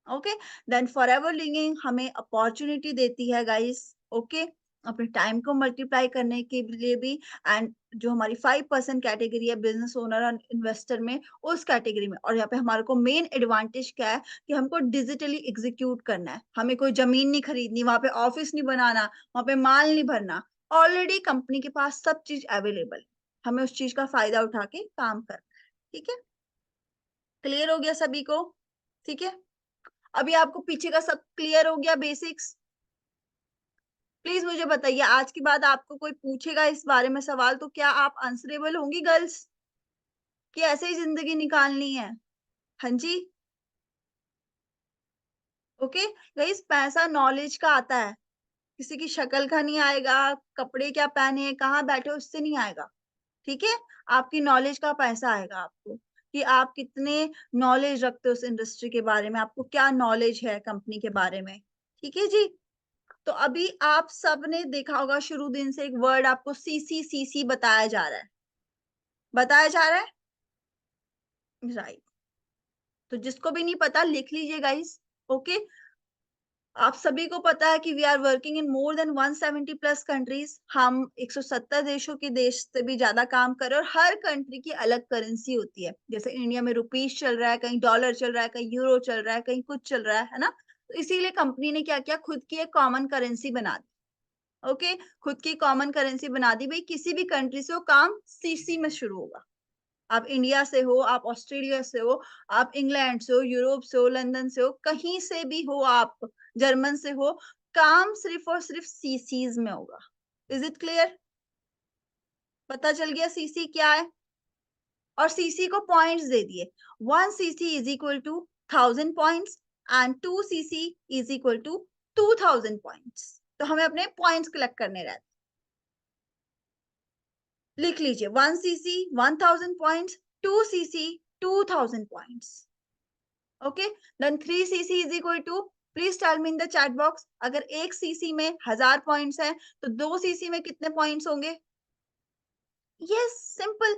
ओके, देन फॉरएवर लिविंग हमें अपॉर्चुनिटी देती है गाइस। ओके, अपने टाइम को मल्टीप्लाई करने के लिए भी, एंड जो हमारी 5% कैटेगरी है बिजनेस ओनर और इन्वेस्टर में, उस कैटेगरी में। और यहाँ पे हमारे को मेन एडवांटेज क्या है कि हमको डिजिटली एग्जीक्यूट करना है, हमें कोई जमीन नहीं खरीदनी, वहां पे ऑफिस नहीं बनाना, वहां पे माल नहीं भरना, ऑलरेडी कंपनी के पास सब चीज अवेलेबल, हमें उस चीज का फायदा उठा के काम करना है। ठीक है, क्लियर हो गया सभी को? ठीक है, अभी आपको पीछे का सब क्लियर हो गया, बेसिक्स? प्लीज मुझे बताइए, आज के बाद आपको कोई पूछेगा इस बारे में सवाल, तो क्या आप आंसरेबल होंगी गर्ल्स, कि ऐसे ही जिंदगी निकालनी है? हाँ जी, ओके गाइस, पैसा नॉलेज का आता है, किसी की शक्ल का नहीं आएगा, कपड़े क्या पहने हैं, कहाँ बैठे हो, उससे नहीं आएगा। ठीक है, आपकी नॉलेज का पैसा आएगा आपको, कि आप कितने नॉलेज रखते हो उस इंडस्ट्री के बारे में, आपको क्या नॉलेज है कंपनी के बारे में। ठीक है जी, तो अभी आप सबने देखा होगा शुरू दिन से एक वर्ड आपको सीसी बताया जा रहा है, बताया जा रहा है, राइट? तो जिसको भी नहीं पता लिख लीजिए गाइस। ओके, आप सभी को पता है कि we are working in more than 170 plus countries, हम 170 देशों के देश से भी ज्यादा काम कर रहे हैं, और हर कंट्री की अलग करेंसी होती है, जैसे इंडिया में रुपीस चल रहा है, कहीं डॉलर चल रहा है, कहीं यूरो चल रहा है, कहीं कुछ चल रहा है ना? तो इसीलिए कंपनी ने क्या किया, खुद की एक कॉमन करेंसी बना दी। ओके, खुद की कॉमन करेंसी बना दी, भाई किसी भी कंट्री से वो काम सीसी में शुरू होगा। आप इंडिया से हो, आप ऑस्ट्रेलिया से हो, आप इंग्लैंड से हो, यूरोप से हो, लंदन से हो, कहीं से भी हो आप, जर्मन से हो, काम सिर्फ और सिर्फ सीसीज में होगा। Is it clear? पता चल गया सीसी क्या है? और सीसी को पॉइंट्स दे दिए, 1 CC is equal to 1000 points, and 2 CC is equal to 2000 points. तो हमें अपने पॉइंट्स कलेक्ट करने रहते, लिख लीजिए, 1 CC 1000 points, 2 CC 2000 points. Okay, then 3 CC is equal to, please tell me in the chat box, अगर 1 सीसी में 1000 पॉइंट्स है, तो 2 सीसी में कितने पॉइंट्स होंगे? Yes, simple,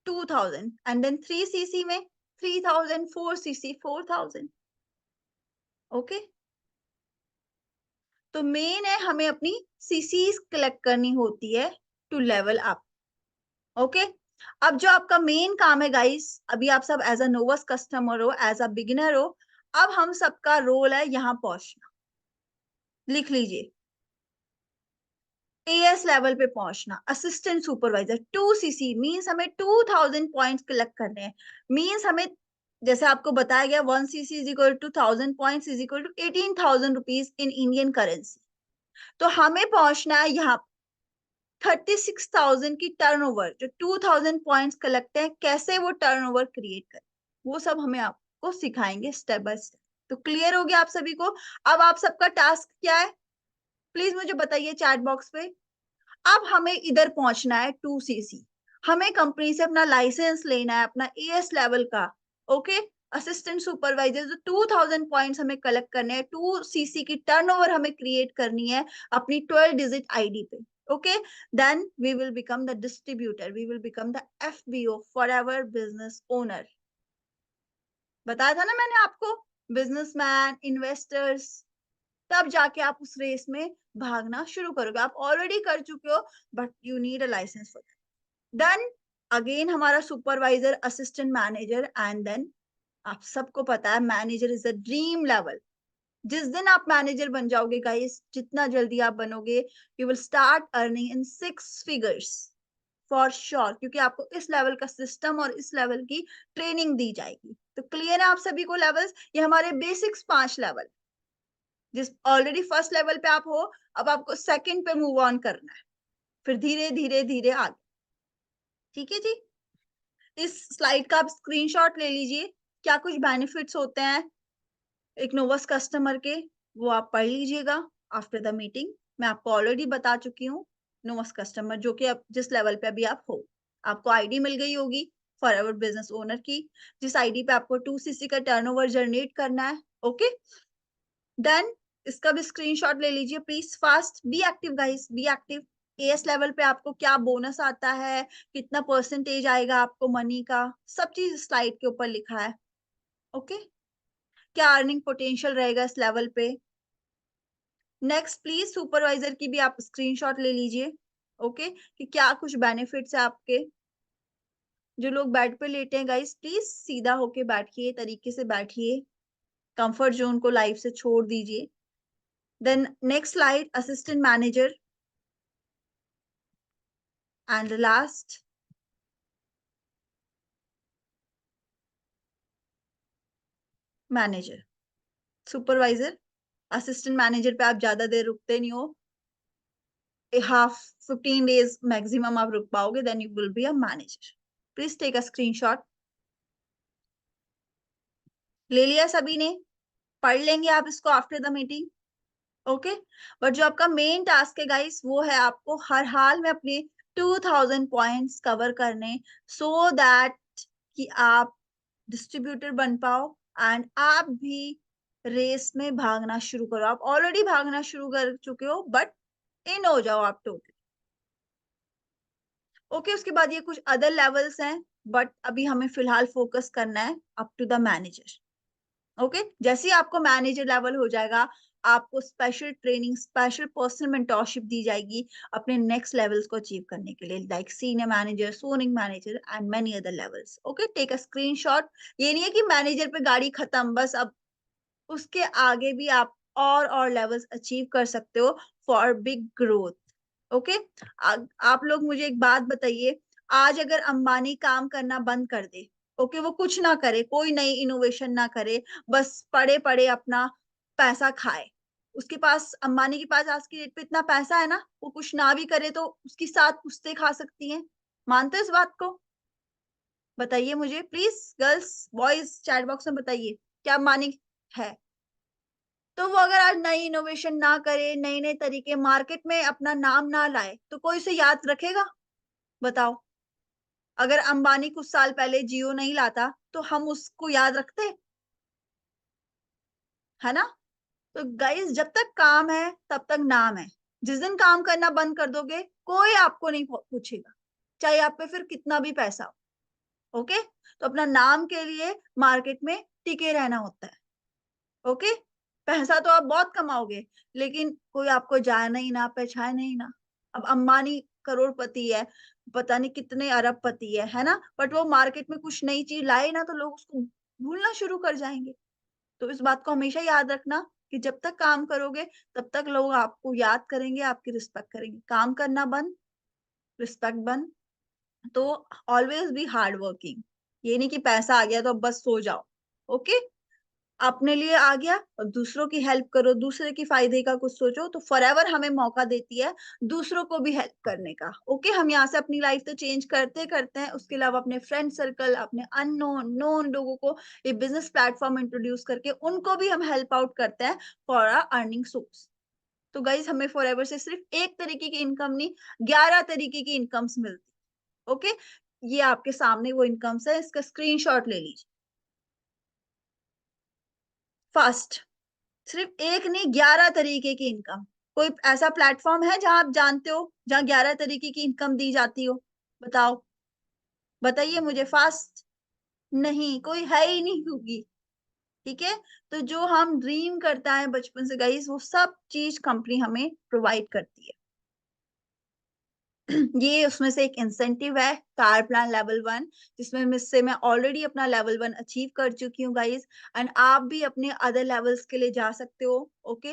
2000, and then 3 CC में 3000, 4 सीसी 4000। ओके, तो मेन है हमें अपनी सीसीज कलेक्ट करनी होती है टू लेवल अप। ओके, अब जो आपका मेन काम है गाइस, अभी आप सब एज अ नोवस कस्टमर हो, एज अ बिगिनर हो, अब हम सबका रोल है यहाँ पहुंचना, लिख लीजिए, एएस लेवल पे पहुंचना, असिस्टेंट सुपरवाइजर। 2 सीसी मींस हमें 2000 पॉइंट्स कलेक्ट करने हैं, मींस हमें, जैसे आपको बताया गया, 1 CC is equal to 1000 points is equal to 18,000 rupees in Indian currency. तो हमें पहुंचना है यहाँ 36,000 की टर्नओवर, जो 2000 पॉइंट्स कलेक्ट है, कैसे वो टर्नओवर क्रिएट करें, वो सब हमें आपको सिखाएंगे स्टेप बाय स्टेप। तो क्लियर हो गया आप सभी को? अब आप सबका टास्क क्या है, प्लीज मुझे बताइए चैट बॉक्स पे। अब हमें इधर पहुंचना है 2 सीसी, हमें कंपनी से अपना लाइसेंस लेना है, अपना एएस लेवल का। ओके, असिस्टेंट सुपरवाइजर, जो 2000 पॉइंट्स हमें कलेक्ट करने हैं, 2 सीसी की टर्नओवर हमें क्रिएट करनी है अपनी 12 डिजिट आईडी पे। Okay, then we will become the distributor, we will become the FBO, forever business owner. बताया था ना मैंने आपको, बिजनेसमैन, इन्वेस्टर्स, तब जाके आप उस रेस में भागना शुरू करोगे। आप ऑलरेडी कर चुके हो, but you need a licence for that. Then again हमारा supervisor, assistant manager, and then आप सबको पता है manager is a dream level. जिस दिन आप मैनेजर बन जाओगे गाइस, जितना जल्दी आप बनोगे, you will start earning in 6 figures for sure, क्योंकि आपको इस लेवल का सिस्टम और इस लेवल की ट्रेनिंग दी जाएगी। तो क्लियर है आप सभी को लेवल्स? ये हमारे बेसिक्स 5 लेवल, जिस ऑलरेडी फर्स्ट लेवल पे आप हो, अब आपको सेकंड पे मूव ऑन करना है, फिर धीरे धीरे धीरे आगे। ठीक है जी, इस स्लाइड का आप स्क्रीनशॉट ले लीजिए, क्या कुछ बेनिफिट्स होते हैं एक नोवस कस्टमर के, वो आप पढ़ लीजिएगा आफ्टर द मीटिंग। मैं आपको ऑलरेडी बता चुकी हूँ, नोवस कस्टमर जो कि अब जिस लेवल पे अभी आप हो, आपको आईडी मिल गई होगी फॉर एवर बिजनेस ओनर की, जिस आईडी पे आपको 2 सीसी का टर्नओवर जनरेट करना है। ओके, देन इसका भी स्क्रीनशॉट ले लीजिए please, fast, be active guys, be active. As level पे आपको क्या बोनस आता है, कितना परसेंटेज आएगा आपको मनी का, सब चीज स्लाइड के ऊपर लिखा है। ओके, क्या अर्निंग पोटेंशियल रहेगा इस लेवल पे, नेक्स्ट प्लीज सुपरवाइजर की भी आप स्क्रीनशॉट ले लीजिए, ओके, कि क्या कुछ बेनिफिट्स है आपके। जो लोग बेड पे लेटे हैं गाइस, प्लीज सीधा होके बैठिए, तरीके से बैठिए, कंफर्ट जोन को लाइफ से छोड़ दीजिए। Then next slide, assistant manager and last manager. Supervisor, assistant manager पे आप ज्यादा देर रुकते नहीं हो, हाफ 15 days मैक्सिमम आप रुक पाओगे, then you will be a manager. Please take a screenshot. ले लिया सभी ने? पढ़ लेंगे आप इसको after the meeting, okay. But जो आपका मेन टास्क है गाइस, वो है आपको हर हाल में अपने 2000 पॉइंट्स कवर करने, सो दैट कि आप डिस्ट्रीब्यूटर बन पाओ एंड आप भी रेस में भागना शुरू करो। आप ऑलरेडी भागना शुरू कर चुके हो, बट इन हो जाओ आप टोटल, ओके। उसके बाद ये कुछ अदर लेवल्स हैं, बट अभी हमें फिलहाल फोकस करना है up to the manager, okay. जैसे ही आपको मैनेजर लेवल हो जाएगा, आपको special training, special personal mentorship दी जाएगी अपने नेक्स्ट लेवल्स को अचीव करने के लिए, like senior manager, zoning manager and many other levels, okay. Take a screenshot. ये नहीं है कि मैनेजर पे गाड़ी खत्म बस, अब उसके आगे भी आप और लेवल्स अचीव कर सकते हो फॉर बिग ग्रोथ, ओके। आप लोग मुझे एक बात बताइए, आज अगर अंबानी काम करना बंद कर दे, ओके, वो कुछ ना करे, कोई नई इनोवेशन ना करे, बस पड़े पड़े अपना पैसा खाए, उसके पास, अंबानी के पास आज की डेट पे इतना पैसा है ना, वो कुछ ना भी करे तो उसकी साथ पुश्ते खा सकती हैं। मानते हो इस बात को? बताइए मुझे please, girls boys chat box में बताइए, क्या अंबानी है? तो वो अगर आज नई इनोवेशन ना करे, नए नए तरीके मार्केट में अपना नाम ना लाए, तो कोई उसे याद रखेगा? बताओ। अगर अंबानी कुछ साल पहले जियो नहीं लाता, तो हम उसको याद रखते, है ना? तो गाइस, जब तक काम है तब तक नाम है। जिस दिन काम करना बंद कर दोगे, कोई आपको नहीं पूछेगा, चाहे आप पे फिर कितना भी पैसा हो, ओके। तो अपना नाम के लिए मार्केट में टिके रहना होता है, ओके। पैसा तो आप बहुत कमाओगे, लेकिन कोई आपको जाने ही ना, पहचाने ही ना। अब अंबानी करोड़पति है, पता नहीं कितने अरबपति है ना, बट वो मार्केट में कुछ नई चीज लाए ना, तो लोग उसको भूलना शुरू कर जाएंगे। तो इस बात को हमेशा याद रखना कि जब तक काम करोगे, तब तक लोग आपको याद करेंगे, आपकी रिस्पेक्ट करेंगे। काम करना बंद, रिस्पेक्ट बंद। तो ऑलवेज बी हार्ड वर्किंग। ये नहीं कि पैसा आ गया तो अब बस सो जाओ, ओके। अपने लिए आ गया और दूसरों की हेल्प करो, दूसरे की फायदे का कुछ सोचो, तो फॉरएवर हमें मौका देती है दूसरों को भी हेल्प करने का, ओके। हम यहाँ से अपनी लाइफ तो चेंज करते करते हैं, उसके अलावा अपने फ्रेंड सर्कल, अपने अननोन नोन लोगों को ये बिजनेस प्लेटफॉर्म इंट्रोड्यूस करके उनको भी हम हेल्प आउट करते हैं फॉर अ अर्निंग सोर्स। तो गाइज, हमें फॉरएवर से सिर्फ एक तरीके की इनकम नहीं, 11 तरीके की इनकम्स मिलती, ओके। ये आपके सामने वो इनकम्स है, इसका स्क्रीनशॉट ले लीजिए फास्ट। सिर्फ एक नहीं, 11 तरीके की इनकम। कोई ऐसा प्लेटफॉर्म है जहां आप जानते हो, जहां 11 तरीके की इनकम दी जाती हो? बताओ, बताइए मुझे फास्ट। नहीं, कोई है ही नहीं होगी, ठीक है। तो जो हम ड्रीम करता है बचपन से गाइस, वो सब चीज कंपनी हमें प्रोवाइड करती है। ये उसमें से एक इंसेंटिव है, कार प्लान लेवल 1, जिसमें मुझसे मैं ऑलरेडी अपना लेवल 1 अचीव कर चुकी हूँ गाइस। एंड आप भी अपने अदर लेवल्स के लिए जा सकते हो, ओके।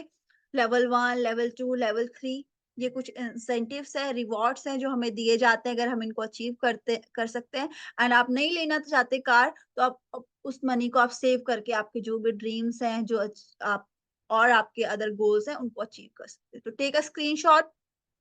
लेवल 1, लेवल 2, लेवल 3, ये कुछ इंसेंटिव्स है, रिवॉर्ड्स हैं जो हमें दिए जाते हैं अगर हम इनको अचीव कर सकते हैं। एंड आप नहीं लेना चाहते कार, तो आप उस मनी को आप सेव करके आपके जो भी ड्रीम्स हैं, जो आप और आपके अदर गोल्स हैं, उनको अचीव कर सकते हैं। तो take a screenshot,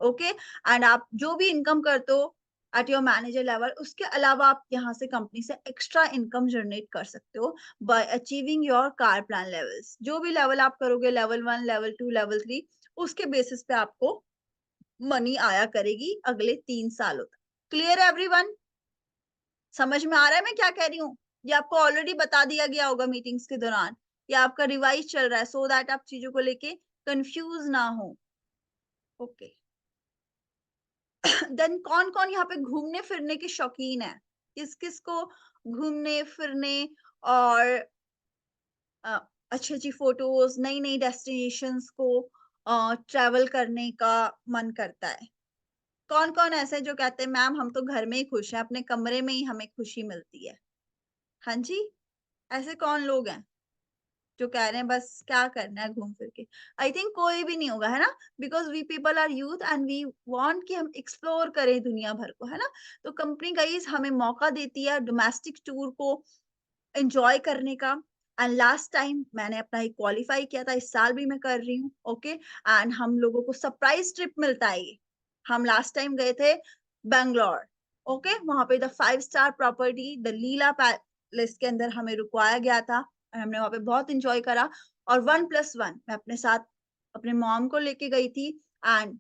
okay. And आप जो भी इनकम करते हो एट योर मैनेजर लेवल, उसके अलावा आप यहाँ से कंपनी से एक्स्ट्रा इनकम जनरेट कर सकते हो bye achieving your car plan levels. जो भी लेवल आप करोगे, लेवल 1, लेवल 2, लेवल 3, उसके बेसिस पे आपको मनी आया करेगी अगले 3 सालों तक। क्लियर है एवरीवन? समझ में आ रहा है मैं क्या कह रही हूँ? ये आपको ऑलरेडी बता दिया गया होगा मीटिंग्स के दौरान, या आपका रिवाइज चल रहा है, सो दैट आप चीजों को लेके कंफ्यूज ना हो, ओके। देन कौन कौन यहाँ पे घूमने फिरने के शौकीन है? किस किस को घूमने फिरने और अच्छी अच्छी फोटोज, नई नई डेस्टिनेशंस को ट्रैवल करने का मन करता है? कौन-कौन ऐसे हैं जो कहते हैं मैम हम तो घर में ही खुश हैं, अपने कमरे में ही हमें खुशी मिलती है? हाँ जी, ऐसे कौन लोग हैं जो कह रहे हैं बस क्या करना है घूम फिर के? आई थिंक कोई भी नहीं होगा, है ना? Because we people are youth and we want कि हम एक्सप्लोर करें दुनिया भर को, है ना? तो कंपनी गाइज़ हमें मौका देती है डोमेस्टिक टूर को एन्जॉय करने का। एंड लास्ट टाइम मैंने अपना एक क्वालीफाई किया था, इस साल भी मैं कर रही हूँ, ओके? एंड हम लोगों को सरप्राइज़ ट्रिप मिलता है ये। हम लास्ट टाइम गए थे बैंगलोर, ओके? वहाँ पे the 5 star property the Leela palace के अंदर हमें रुकवाया गया था और हमने वहाँ पे बहुत एन्जॉय करा और 1+1 मैं अपने साथ अपने मॉम को लेके गई थी एंड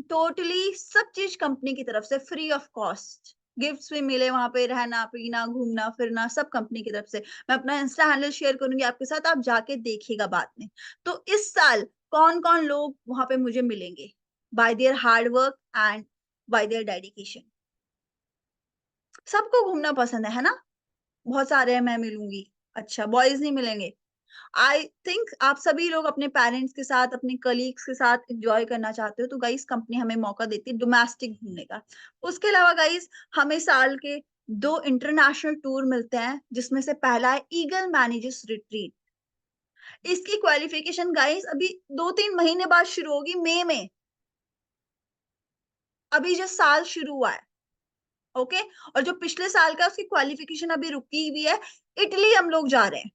टोटली सब चीज़ कंपनी की तरफ से फ्री ऑफ कॉस्ट। गिफ्ट्स भी मिले वहाँ पे रहना-पीना, घूमना-फिरना सब कंपनी की तरफ से। मैं अपना इंस्टा हैंडल शेयर करूँगी आपके साथ, आप जाके देखिएगा बाद में। तो इस साल कौन-कौन लोग वहाँ पे मुझे मिलेंगे? Bye there hard work and bye there dedication. सबको घूमना पसंद है ना? बहुत सारे हैं मैं मिलूँगी। अच्छा, बॉयज़ नहीं मिलेंगे? आई थिंक आप सभी लोग अपने पेरेंट्स के साथ, अपने कलीग्स के साथ एन्जॉय करना चाहते हो, तो गाइज़ कंपनी हमें मौका देती है डोमेस्टिक घूमने का। उसके अलावा गाइज़ हमें साल के 2 इंटरनेशनल टूर मिलते हैं, जिसमें से पहला है ईगल मैनेजर्स रिट्रीट। इसकी क्वालिफिकेशन गाइज़ अभी 2-3 महीने बाद शुरू होगी मई में, अभी जो साल शुरू हुआ है, ओके? और जो पिछले साल का उसकी क्वालिफिकेशन अभी रुकी हुई है, इटली हम लोग जा रहे हैं।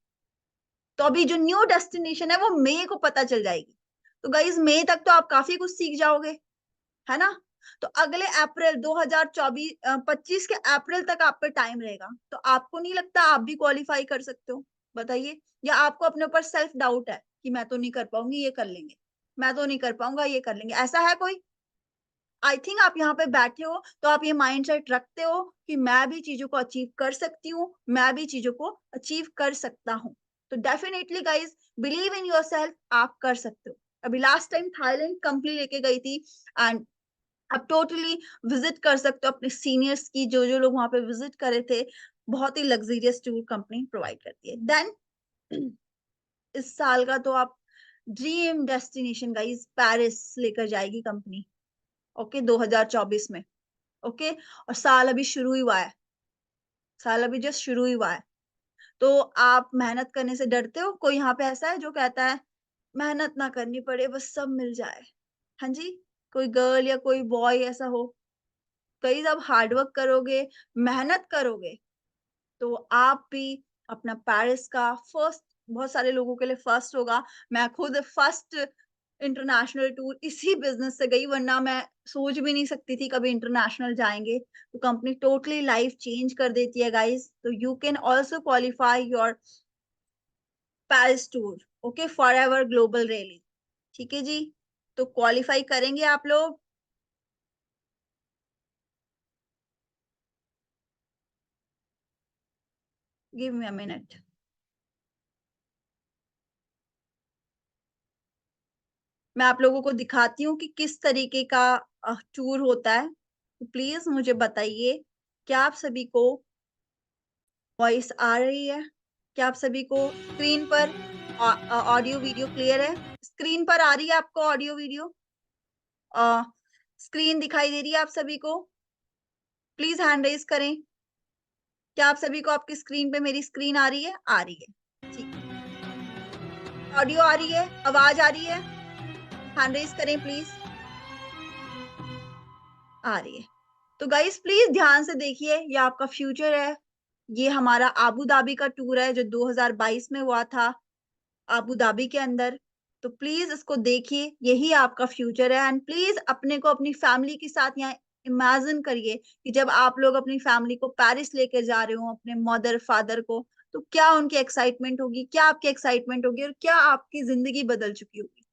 तो अभी जो न्यू डेस्टिनेशन है वो मई को पता चल जाएगी। तो गाइज़ मई तक तो आप काफ़ी कुछ सीख जाओगे, है ना? तो अगले अप्रैल 25 के अप्रैल तक आप पे टाइम रहेगा। तो आपको नहीं लगता आप भी क्वालीफाई कर सकते हो? बताइए? या आपको अपने ऊपर सेल्फ डाउट है कि मैं तो नहीं कर पाऊँगी, ये कर लेंगे। मैं तो नहीं कर पाऊँगा, ये कर लेंगे। ऐसा है कोई? आई थिंक आप यहाँ पे बैठे हो, तो आप ये माइंडसेट रखते हो कि मैं भी चीज़ों को अचीव कर सकती हूँ, मैं भी चीज़ों को अचीव कर सकता हूँ। तो definitely guys believe in yourself आप कर सकते हो। अभी लास्ट टाइम थाईलैंड कंपनी लेके गई थी एंड आप टोटली विज़िट कर सकते हो अपने सीनियर्स की जो-जो लोग वहाँ पे विज़िट करे थे, बहुत ही लग्ज़रियस टूर कंपनी प्रोवाइड करती है। देन इस साल का तो आप ड्रीम डेस्टिनेशन गाइज़ पेरिस लेकर जाएगी कंपनी, ओके 2024 में। ओके? और साल अभी शुरू ही हुआ है, साल अभी जस्ट शुरू ही हुआ है। तो आप मेहनत करने से डरते हो? कोई यहाँ पे ऐसा है जो कहता है, मेहनत ना करनी पड़े बस सब मिल जाए? हाँ जी? कोई गर्ल या कोई बॉय ऐसा हो? कहीं आप हार्ड वर्क करोगे, मेहनत करोगे, तो आप भी अपना पेरिस का फर्स्ट बहुत सारे लोगों के लिए फर्स्ट होगा। मैं खुद फर्स्ट इंटरनेशनल टूर इसी बिज़नेस से गई वरना मैं सोच भी नहीं सकती थी कभी इंटरनेशनल जाएँगे। तो कंपनी टोटली लाइफ चेंज कर देती है गाइज़। तो you can also qualify your Paris tour, okay? Forever global rally, ठीक है जी? तो क्वालीफाई करेंगे आप लोग? Give me a minute. मैं आप लोगों को दिखाती हूँ कि किस तरीके का टूर होता है। तो प्लीज़ मुझे बताइए, क्या आप सभी को वॉइस आ रही है? क्या आप सभी को स्क्रीन पर ऑडियो वीडियो क्लियर है? स्क्रीन पर आ रही है आपको ऑडियो वीडियो? अ, स्क्रीन दिखाई दे रही है आप सभी को? प्लीज़ हैंड रेज़ करें। क्या आप सभी को आपकी स्क्रीन पे मेरी स्क्रीन आ रही है? आ रही है, ठीक है। ऑडियो आ रही है? आवाज़ आ रही है? हैंड रेज़ करें प्लीज़। आ रही है। तो गाइज़ प्लीज़ ध्यान से देखिए, ये आपका फ्यूचर है। ये हमारा अबू धाबी का टूर है जो 2022 में हुआ था, अबू धाबी के अंदर। तो प्लीज़ इसको देखिए, यही आपका फ्यूचर है एंड प्लीज़ अपने को अपनी फैमिली के साथ यहाँ इमेजिन करिए कि जब आप लोग अपनी फैमिली को पेरिस लेके जा रहे हो, अपने मदर-फादर को, तो क्या उनकी एक्साइटमेंट होगी, क्या आपकी एक्साइटमेंट होगी और क्या आपकी ज़िंदगी बदल चुकी होगी।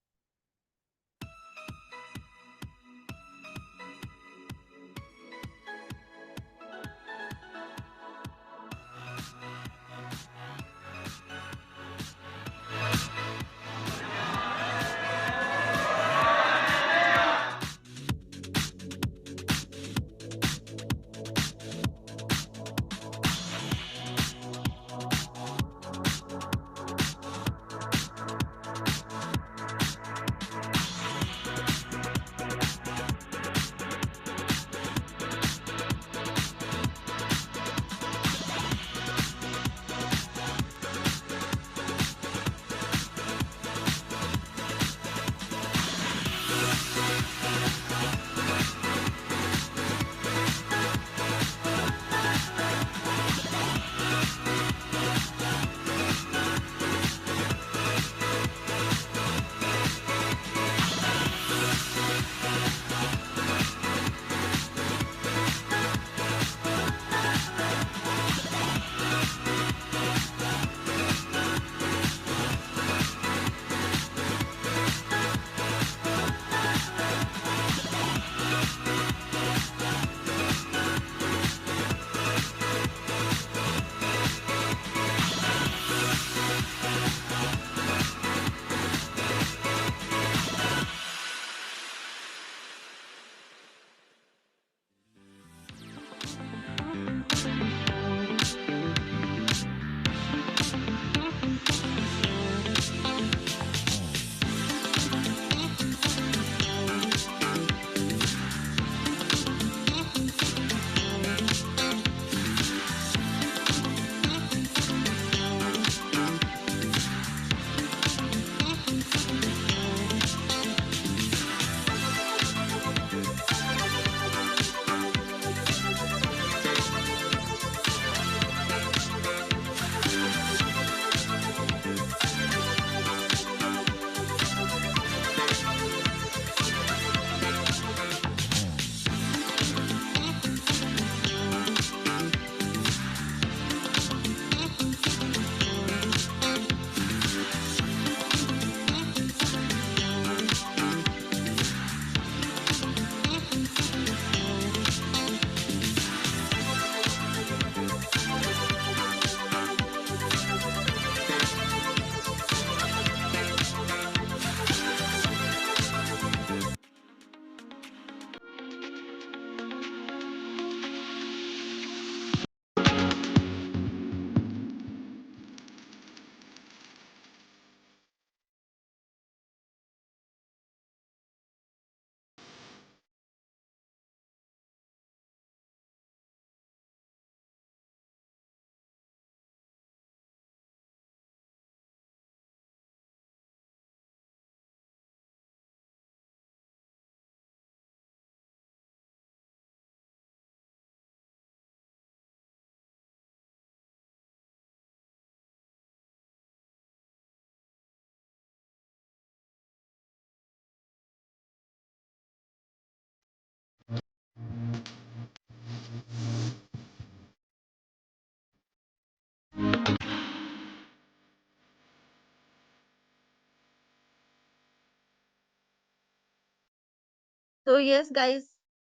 तो यस गाइस,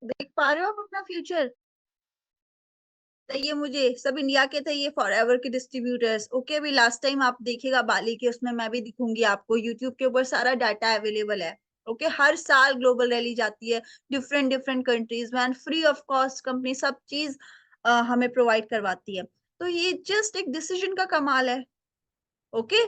देख पा रहे हो आप अपना फ्यूचर? चाहिए मुझे, सब इंडिया के थे ये फॉरएवर के डिस्ट्रीब्यूटर्स। ओके, अभी लास्ट टाइम आप देखिएगा बाली के, उसमें मैं भी दिखूंगी आपको, यूट्यूब के ऊपर सारा डाटा अवेलेबल है। ओके, हर साल ग्लोबल रैली जाती है डिफरेंट डिफरेंट कंट्रीज में, and free of cost company सब चीज हमें प्रोवाइड करवाती है। तो ये जस्ट एक डिसीजन का कमाल है। ओके,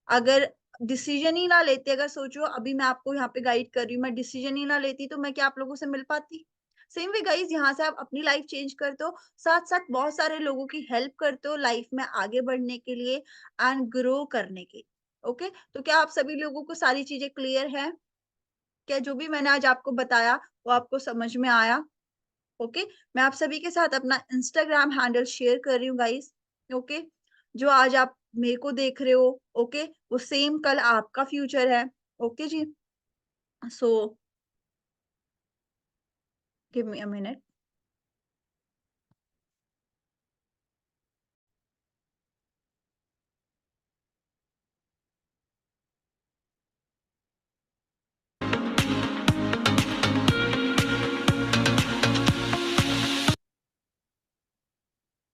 अगर डिसीजन ही ना लेते, अगर सोचो अभी मैं आपको यहाँ पे गाइड कर रही हूँ, मैं डिसीजन ही ना लेती तो मैं क्या आप लोगों से मिल पाती? सेम वे गाइस, यहाँ से आप अपनी लाइफ चेंज करते हो, साथ साथ बहुत सारे लोगों की हेल्प करते हो लाइफ में आगे बढ़ने के लिए एंड ग्रो करने के। ओके, तो क्या आप सभी लोगों को सारी चीजें क्लियर है? क्या जो भी मैंने आज आपको बताया वो आपको समझ में आया? ओके, मैं आप सभी के साथ अपना इंस्टाग्राम हैंडल शेयर कर रही हूँ गाइस। ओके, जो आज आप मेरे को देख रहे हो, ओके, वो सेम कल आपका फ्यूचर है। ओके जी, so give me a minute.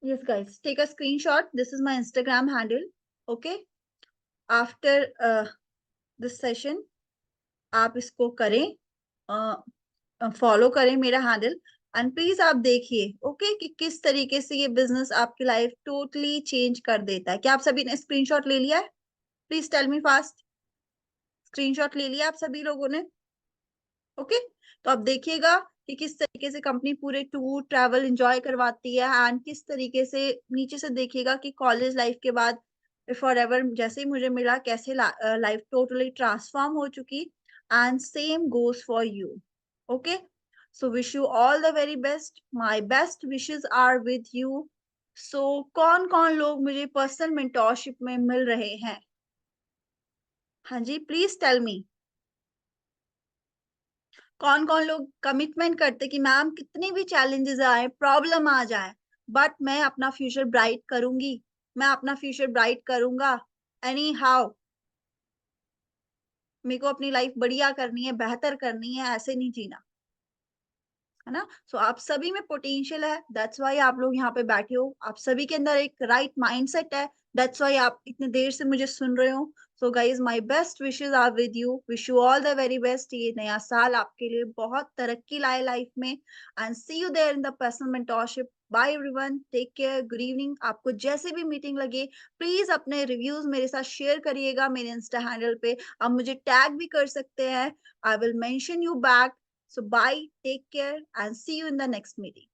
Yes guys, take a screenshot, this is my Instagram handle. Okay, after this session आप इसको करें, फॉलो करें मेरा हैंडल, एंड प्लीज आप देखिए ओके कि किस तरीके से ये बिजनेस आपकी लाइफ टोटली चेंज कर देता है। क्या आप सभी ने स्क्रीनशॉट ले लिया है? Please tell me fast. Screenshot ले लिया आप सभी लोगों ने? ओके, तो अब देखिएगा कि किस तरीके से कंपनी पूरे टूर ट्रैवल एंजॉय करवाती है, एंड किस तरीके से नीचे से देखिएगा कि कॉलेज लाइफ के बाद फॉर एवर जैसे ही मुझे मिला, कैसे लाइफ टोटली ट्रांसफॉर्म हो चुकी। And same goes for you. Okay, so wish you all the very best, my best wishes are with you. So कौन कौन लोग मुझे पर्सनल मेंटोरशिप में मिल रहे हैं? हाँ जी, प्लीज टेल मी। कौन-कौन लोग कमिटमेंट करते कि मैम कितनी भी चैलेंजेस आए, प्रॉब्लम आ जाए, बट मैं अपना फ्यूचर ब्राइट करूँगी, मैं अपना फ्यूचर ब्राइट करूँगा, एनी हाउ मेरे को अपनी लाइफ बढ़िया करनी है, बेहतर करनी है, ऐसे नहीं जीना। है ना? सो आप सभी में पोटेंशियल है, दैट्स व्हाई आप लोग यहाँ पे बैठे हो। आप सभी के अंदर एक राइट माइंडसेट है, दैट्स व्हाई आप इतने देर से मुझे सुन रहे हो। So guys, my best wishes are with you, wish you all the very best. ये नया साल आपके लिए बहुत तरक्की लाए लाइफ में, and see you there in the personal mentorship. Bye everyone, take care, good evening. आपको जैसे भी मीटिंग लगे, प्लीज अपने रिव्यूज मेरे साथ शेयर करिएगा मेरे इंस्टा हैंडल पे। आप मुझे टैग भी कर सकते हैं, I will mention you back. So bye, take care, and see you in the next meeting.